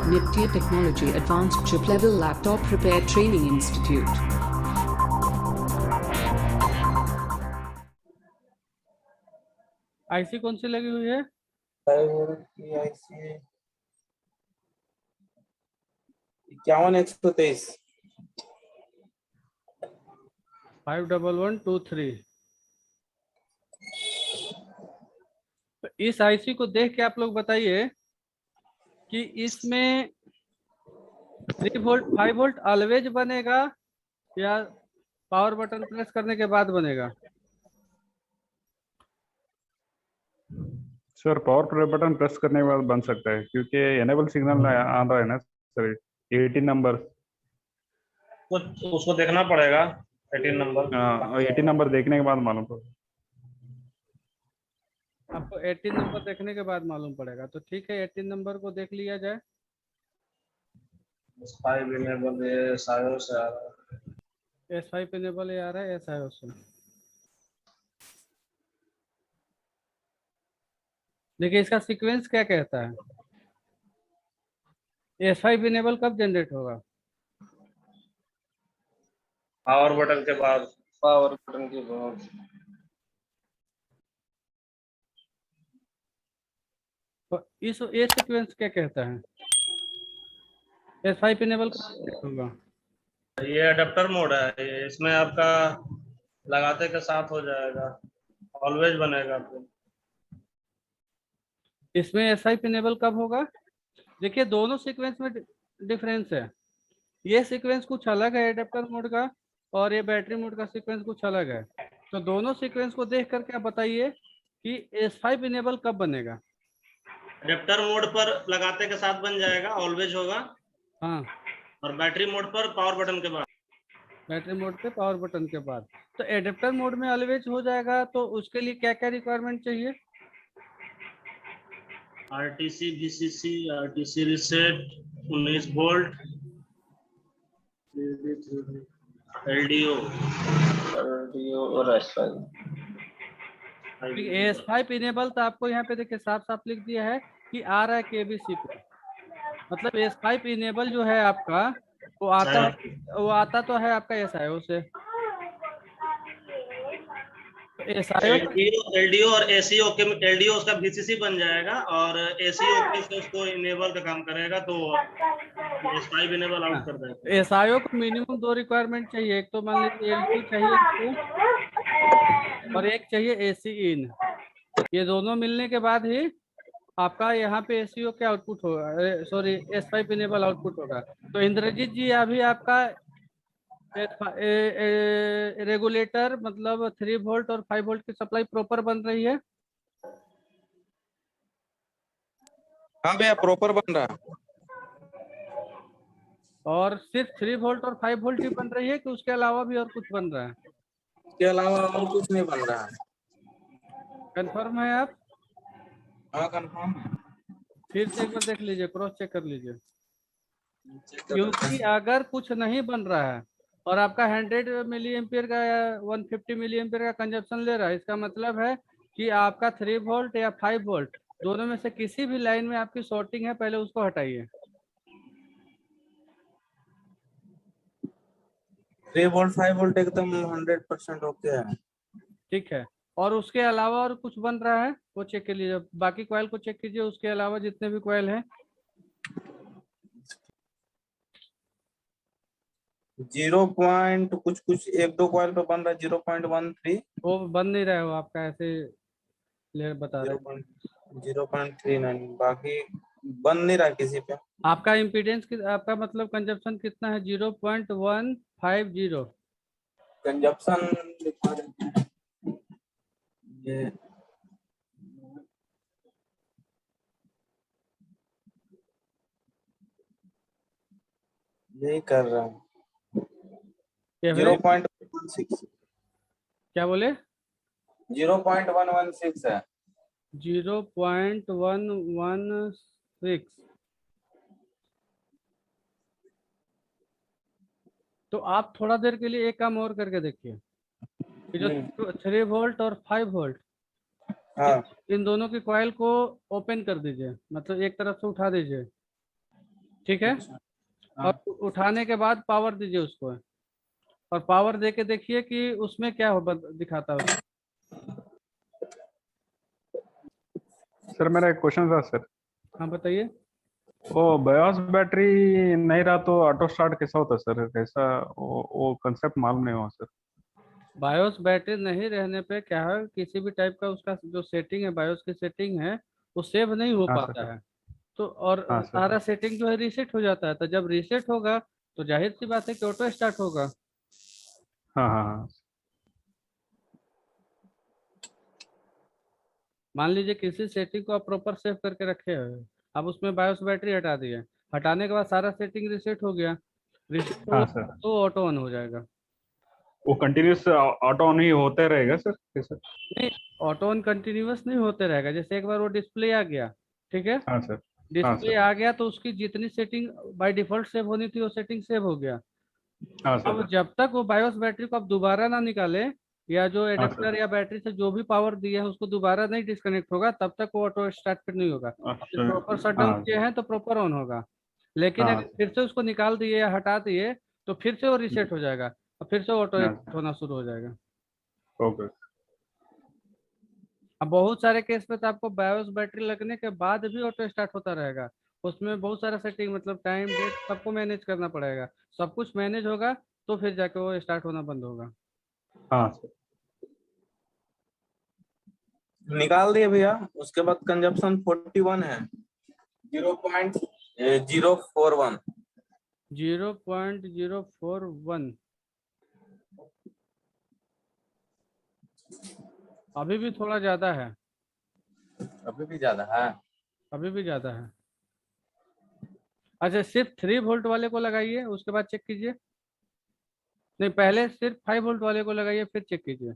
Nitya Technology Advanced Chip Level Laptop Repair Training Institute. IC कौन सी लगी हुई है? 51-123 51123। तो इस आईसी को देख के आप लोग बताइए कि इसमें 3 वोल्ट 5 वोल्ट ऑलवेज बनेगा या पावर बटन प्रेस करने के बाद बनेगा? सर पावर बटन प्रेस करने के बाद बन सकता है क्योंकि एनेबल सिग्नल आ रहा है ना सर। 18 नंबर उसको देखना पड़ेगा। 18 नंबर 18 नंबर देखने के बाद मालूम पड़ेगा। आपको 18 नंबर देखने के बाद मालूम पड़ेगा। तो ठीक है, 18 नंबर को देख लिया जाए। S5 इनेबल ये सायों से आ रहा है। S5 इनेबल ये आ रहा है SIO से। देखिए इसका सीक्वेंस क्या कहता है। S5 इनेबल कब जनरेट होगा? पावर बटन के बाद। पावर बटन के बाद तो इस ये सीक्वेंस क्या कहता है? S5 इनेबल कब जनरेट होगा? ये अडेप्टर मोड है, ये इसमें आपका लगाते के साथ हो जाएगा, ऑलवेज बनेगा फिर। इसमें S5 इनेबल कब होगा? देखिए दोनों सीक्वेंस में डिफरेंस है। ये सीक्वेंस कुछ अलग है एडेप्टर मोड का, और ये बैटरी मोड का सीक्वेंस कुछ अलग है। तो दोनों सीक्वेंस को देख करके आप बताइए कि S5 इनेबल कब बनेगा। अडेप्टर मोड पर लगाते के साथ बन जाएगा, ऑलवेज होगा। हाँ, और बैटरी मोड पर पावर बटन के बाद। बैटरी मोड पे पावर बटन के बाद। तो एडेप्टर मोड में ऑलवेज हो जाएगा, तो उसके लिए क्या क्या रिक्वायरमेंट चाहिए? RTC VCC, RTC reset, 19 volt, LDO और S5। S5 इनेबल तो आपको यहाँ पे देखिए साफ साफ लिख दिया है कि आ रहा है केबीसी पे। मतलब S5 इनेबल जो है आपका वो आता तो है आपका SIO से। तो SIO एलडीओ और एसीओ के, एलडीओ उसका VCC बन जाएगा और एसीओ से उसको इनेबल का काम करेगा, तो S5 इनेबल आउट कर देगा। SIO को मिनिमम 2 रिक्वायरमेंट चाहिए। एक तो मान लीजिए L2 चाहिए इसको, और एक चाहिए AC इन। ये दोनों मिलने के बाद ही आपका यहाँ पे एसीओ के आउटपुट होगा, सॉरी S5 इनेबल आउटपुट होगा। तो इंद्रजीत जी अभी आपका रेगुलेटर मतलब 3 वोल्ट और 5 वोल्ट की सप्लाई प्रॉपर बन रही है? हाँ भैया प्रॉपर बन रहा है। और सिर्फ 3 वोल्ट और 5 वोल्ट ही बन रही है कि उसके अलावा भी और कुछ बन रहा है? इसके अलावा और कुछ नहीं बन रहा है। कंफर्म है आप? हाँ कंफर्म है। फिर से एक बार देख लीजिए, क्रॉस चेक कर लीजिए। क्योंकि अगर कुछ नहीं बन रहा है और आपका 100 मिली एम्पियर का या 150 मिली एम्पियर का कंजप्शन ले रहा है, इसका मतलब है कि आपका 3 वोल्ट या 5 वोल्ट दोनों में से किसी भी लाइन में आपकी शॉर्टिंग है, पहले उसको हटाइए। 3 वोल्ट 5 वोल्ट एकदम 100% ओके है। ठीक है, और उसके अलावा और कुछ बन रहा है वो चेक कर लीजिए। बाकी कॉइल को चेक कीजिए, उसके अलावा जितने भी कॉइल हैं। 0 पॉइंट कुछ एक दो कॉइल पे बन रहा है 0.13। वो बन नहीं रहा है, वो आपका ऐसे ले बता रहे हैं। 0.39 बाकी बन नहीं रहा किसी पे। आपका इम्पीडेंस आपका मतलब कंजप्शन कितना है? 0.150। कंजप्शन दिखा देते हैं ये। यही कर रहा हूँ। 0.16 क्या बोले? 0.116 है। 0.116। तो आप थोड़ा देर के लिए एक काम और करके देखिए। ये जो 3 वोल्ट और 5 वोल्ट हाँ इन दोनों की कॉइल को ओपन कर दीजिए, मतलब एक तरफ से उठा दीजिए। ठीक है। और उठाने के बाद पावर दीजिए उसको, और पावर दे के देखिए कि उसमें क्या दिखाता है। सर मेरा एक क्वेश्चन था सर। हाँ बताइए। वो बायोस बैटरी नहीं रहा तो ऑटो स्टार्ट कैसा होता है सर? कैसा वो कंसेप्ट मालूम नहीं हुआ सर। बायोस बैटरी नहीं रहने पे क्या है, किसी भी टाइप का उसका जो सेटिंग है, बायोस की सेटिंग है, वो सेव नहीं हो हाँ पाता सर। है। तो और हाँ सर। सारा सेटिंग जो है रीसेट हो जाता है। तो जब रीसेट होगा तो जाहिर सी बात है कि ऑटो स्टार्ट होगा। हाँ हाँ हाँ। मान लीजिए किसी सेटिंग को आप प्रॉपर सेव करके रखे हो, अब उसमें बायोस बैटरी हटा दिए, हटाने के बाद सारा सेटिंग रीसेट हो गया, रीसेट हो हाँ सर। तो ऑटो ऑन हो जाएगा। वो कंटिन्यूस ऑटो ऑन ही होते रहेगा सर कैसे? नहीं, ऑटो ऑन कंटिन्यूअस नहीं होते रहेगा। जैसे एक बार वो डिस्प्ले आ गया, ठीक है, हाँ सर। हाँ डिस्प्ले सर। आ गया तो उसकी जितनी सेटिंग बाय डिफॉल्ट सेव होनी थी वो सेटिंग सेव हो गया। हाँ अब सर। जब तक वो बायोस बैटरी को आप दोबारा ना निकाले, या जो हाँ एडेप्टर सर। या बैटरी से जो भी पावर दिए है उसको दोबारा नहीं डिस्कनेक्ट होगा, तब तक वो ऑटो स्टार्ट फिर नहीं होगा। अच्छा। प्रॉपर शट डाउन हाँ किए हैं तो प्रॉपर ऑन होगा। लेकिन हाँ अगर फिर से उसको निकाल दिए या हटा दिए तो फिर से वो रीसेट हो जाएगा, और फिर से ऑटो हाँ। स्टार्ट होना शुरू हो जाएगा। ओके। अब बहुत सारे केस में तो आपको बायोस बैटरी लगने के बाद भी ऑटो स्टार्ट होता रहेगा। उसमें बहुत सारा सेटिंग, मतलब टाइम डेट सबको मैनेज करना पड़ेगा। सब कुछ मैनेज होगा तो फिर जाके वो स्टार्ट होना बंद होगा। हाँ सर। निकाल दिए भैया। उसके बाद कंजप्शन 41 है, 0.041। 0.041 अभी भी थोड़ा ज्यादा है। अभी भी ज्यादा है। अभी भी ज्यादा है। अच्छा, सिर्फ 3 वोल्ट वाले को लगाइए, उसके बाद चेक कीजिए। नहीं, पहले सिर्फ 5 वोल्ट वाले को लगाइए फिर चेक कीजिए।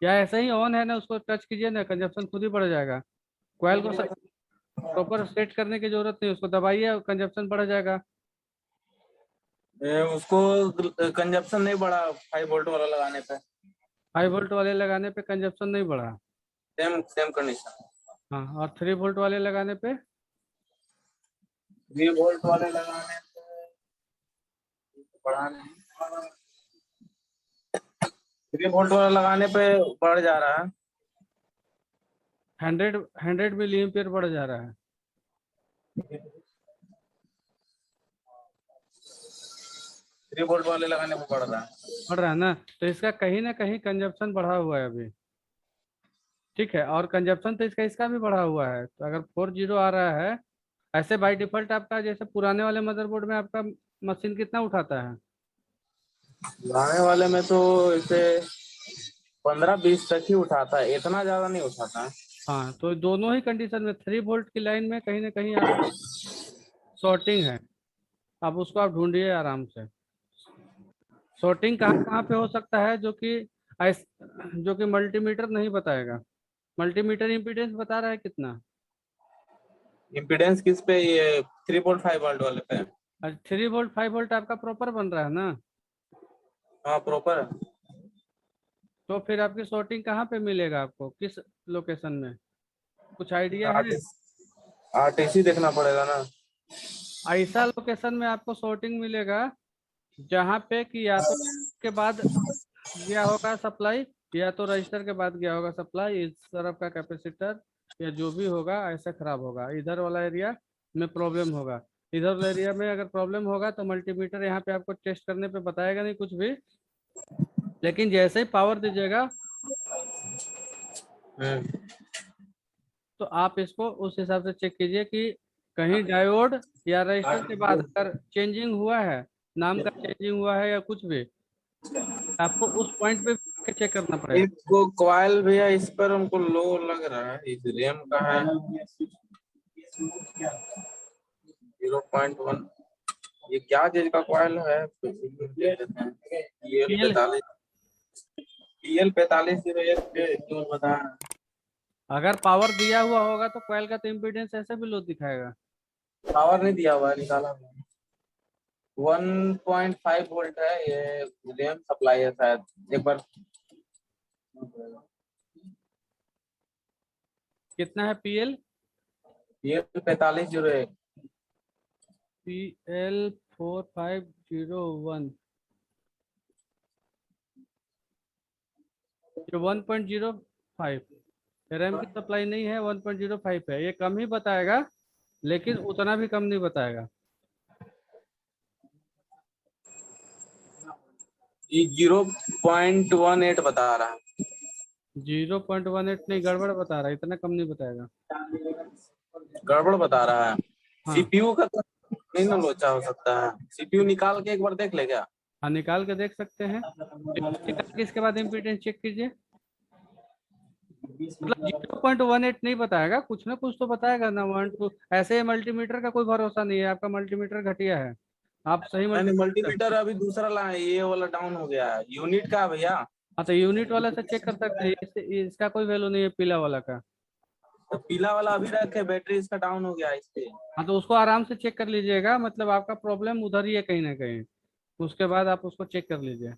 या ऐसे ही ऑन है ना, उसको टच कीजिए ना, कंजप्शन खुद ही बढ़ जाएगा। कोयल को प्रॉपर सेट करने की जरूरत नहीं, उसको दबाइए कंजप्शन बढ़ जाएगा। उसको कंजप्शन नहीं बढ़ा 5 वोल्ट वाला लगाने पे। 5 वोल्ट वाले लगाने पे कंजप्शन नहीं बढ़ा। Same same condition. हाँ, और 3 वोल्ट वाले लगाने पे 3 वोल्ट वाले लगाने पे बढ़ा नहीं। 3 वोल्ट वाला लगाने पे बढ़ जा रहा है। 100 मिली एम्पियर बढ़ जा रहा है। 3 वोल्ट वाले लगाने पे बढ़ रहा है। बढ़ रहा है ना, तो इसका कहीं ना कहीं कंजप्शन बढ़ा हुआ है अभी। ठीक है, और कंजप्शन तो इसका इसका भी बढ़ा हुआ है। तो अगर 40 आ रहा है, ऐसे बाय डिफॉल्ट आपका जैसे पुराने वाले मदरबोर्ड में आपका मशीन कितना उठाता है? लगाने वाले में तो इसे 15-20 तक ही उठाता है, इतना ज्यादा नहीं उठाता है। हाँ, तो दोनों ही कंडीशन में 3 वोल्ट की लाइन में कहीं ना कहीं आपका शॉर्टिंग है। अब उसको आप ढूंढिए आराम से। शॉर्टिंग कहाँ कहाँ पे हो सकता है, जो कि मल्टीमीटर नहीं बताएगा। मल्टीमीटर इम्पीडेंस बता रहा है कितना। इम्पीडेंस किस पे? ये 3.5 वोल्ट वाले पे। 3 वोल्ट 5 वोल्ट आपका प्रॉपर बन रहा है ना, हाँ प्रॉपर है। तो फिर आपकी शॉर्टिंग कहाँ पे मिलेगा आपको, किस लोकेशन में, कुछ आइडिया है? आरटीसी देखना पड़ेगा ना। ऐसा लोकेशन में आपको शॉर्टिंग मिलेगा जहाँ पे कि या तो के बाद गया होगा सप्लाई, या तो रजिस्टर के बाद गया होगा सप्लाई, इस तरफ का कैपेसिटर या जो भी होगा ऐसा खराब होगा, इधर वाला एरिया में प्रॉब्लम होगा। इधर वाला एरिया में अगर प्रॉब्लम होगा तो मल्टीमीटर यहाँ पे आपको टेस्ट करने पे बताएगा नहीं कुछ भी, लेकिन जैसे ही पावर दीजिएगा तो आप इसको उस हिसाब से चेक कीजिए कि कहीं डायोड या रजिस्टर के बाद अगर चेंजिंग हुआ है, नाम का चेंजिंग हुआ है या कुछ भी, आपको उस पॉइंट पे चेक करना पड़ेगा। एक को कॉइल भैया इस पर हमको लो लग रहा है, इस रैम का है 0.1। ये क्या चीज का कॉइल है? PL4501 पे जो बता। अगर पावर दिया हुआ होगा तो कॉइल का तो इम्पीडेंस ऐसे भी लो दिखाएगा। पावर नहीं दिया हुआ है, निकाला 1.5 वोल्ट है। ये रैम सप्लाई है शायद, एक बार कितना है पीएल? PL4501 PL4501 ये 1.05 रैम की सप्लाई नहीं है, 1.05 है। ये कम ही बताएगा लेकिन उतना भी कम नहीं बताएगा। ये 0.18 बता रहा है। 0.18 नहीं, गड़बड़ बता रहा है, इतना कम नहीं बताएगा। गड़बड़ बता रहा है। हाँ। CPU का तो नहीं ना लोचा हो सकता है। CPU निकाल के एक बार देख ले क्या? हाँ, निकाल के देख सकते हैं। इसके बाद इम्पीडेंस चेक कीजिए। मतलब 0.18 नहीं बताएगा, कुछ ना कुछ तो बताएगा ना। 1 2 ऐसे मल्टीमीटर का कोई भरोसा नहीं है, आपका मल्टीमीटर घटिया है। आप सही नहीं, मल्टीमीटर अभी दूसरा ला है, ये वाला डाउन हो गया है। यूनिट का है भैया। हाँ, तो यूनिट वाला से चेक कर सकते हैं। इसका कोई वैल्यू नहीं है पीला वाला का। तो पीला वाला अभी रखे, बैटरी इसका डाउन हो गया है इस पे। हाँ, तो उसको आराम से चेक कर लीजिएगा। मतलब आपका प्रॉब्लम उधर ही है कहीं ना कहीं, उसके बाद आप उसको चेक कर लीजिए।